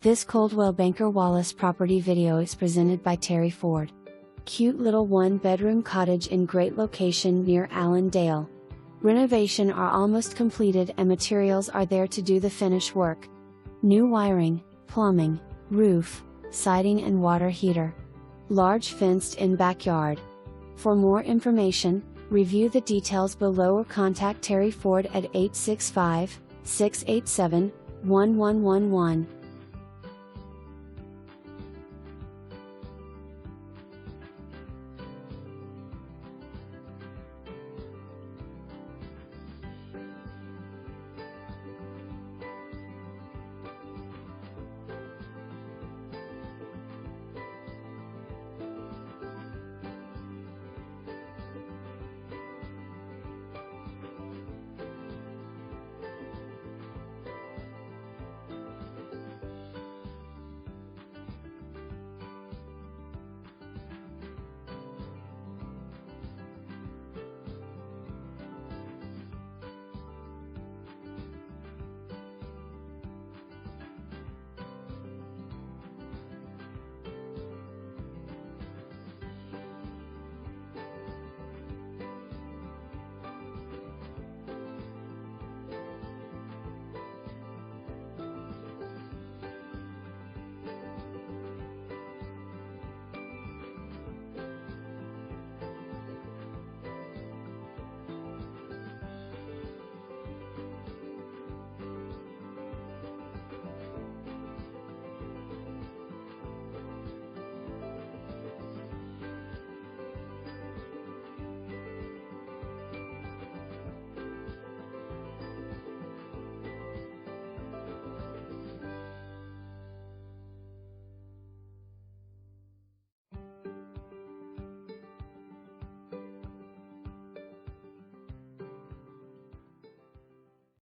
This Coldwell Banker Wallace property video is presented by Terry Ford. Cute little one-bedroom cottage in great location near Allan. Renovation are almost completed and materials are there to do the finish work. New wiring, plumbing, roof, siding and water heater. Large fenced-in backyard. For more information, review the details below or contact Terry Ford at 865-687-1111.